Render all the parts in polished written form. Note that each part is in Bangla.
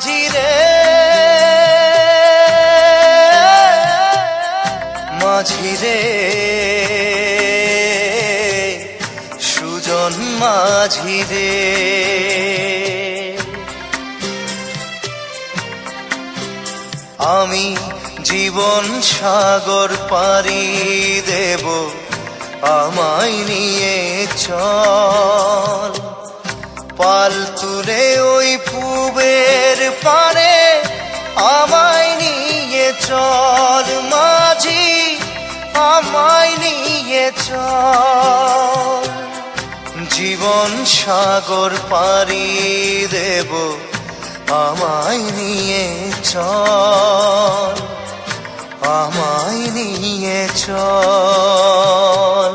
মাঝি রে মাঝি রে সুজন মাঝি রে আমি জীবন সাগর পাড়ি দেব আমায় নিয়ে চল পাল তুলে ওই পূবের পারে আমায় নিয়ে চল মাঝি আমায় নিয়ে চল জীবন সাগর পাড়ি দেব আমায় নিয়ে চল আমায় নিয়ে চল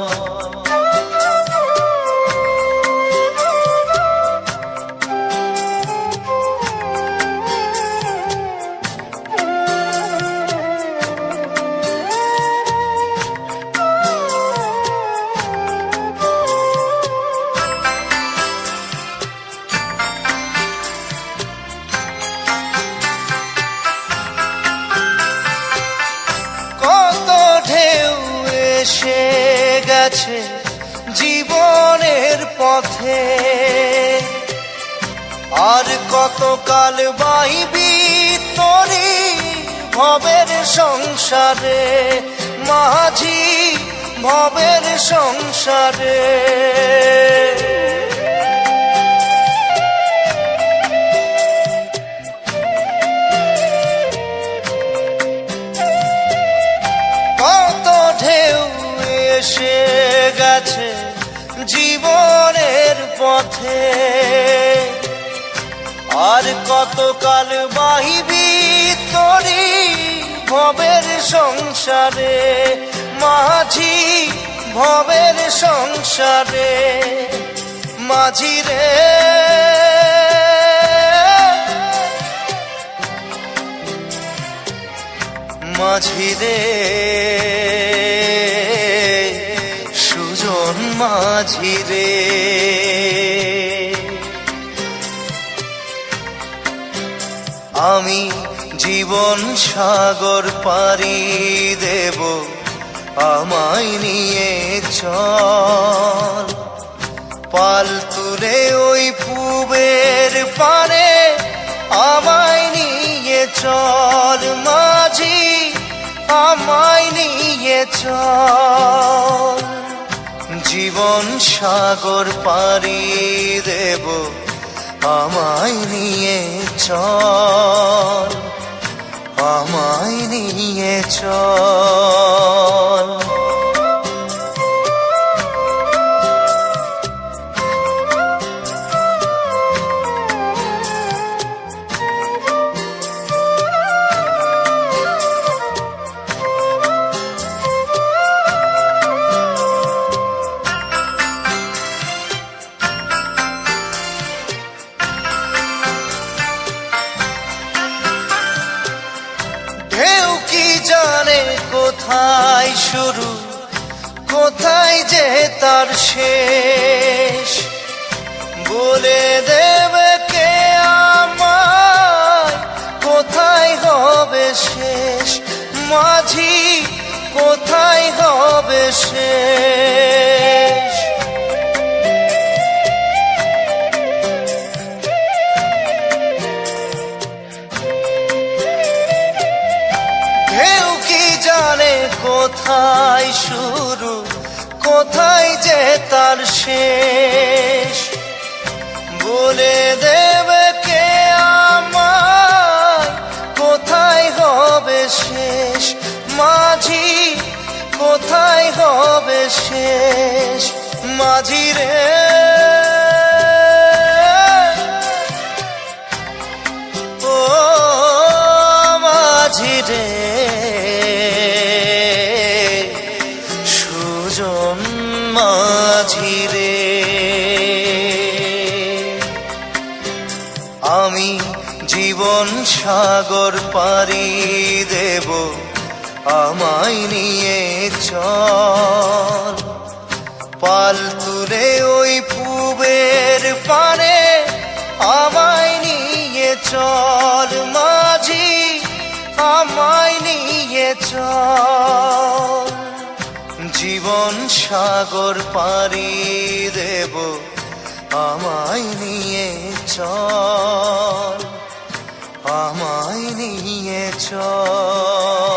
এসে গেছে জীবনের পথে আর কতকাল বাইবি তোরি ভবের সংসারে মাঝি ভবের সংসারে এসে গেছে জীবনের পথে আর কতকাল বাহিবি তোরি ভবের সংসারে মাঝি ভবের সংসারে মাঝি রে মাঝি রে সুজন মাঝি রে আমি জীবন সাগর পাড়ি দেব আমায় নিয়ে চল পাল তুলে ওই পূবের পারে আমায় নিয়ে চল মাঝি আমায় নিয়ে চল জীবন সাগর পাড়ি দেব আমায় নিয়ে চল আমায় নিয়ে চল জানে কোথায় শুরু কোথায় যে তার শেষ বলে দেবে কে আমায় কোথায় হবে শেষ মাঝি কোথায় হবে শেষ কোথায় শুরু কোথায় যে তার শেষ বলে দেবে কে আমায় কোথায় হবে শেষ মাঝি কোথায় হবে শেষ মাঝি রে ও মাঝি রে মাঝি রে আমি জীবন সাগর পাড়ি দেব আমায় নিয়ে চল পাল তুলে ওই পূবের পারে আমায় নিয়ে চল আমায় নিয়ে চল, জীবন সাগর পাড়ি দেব, আমায় নিয়ে চল, আমায় নিয়ে চল।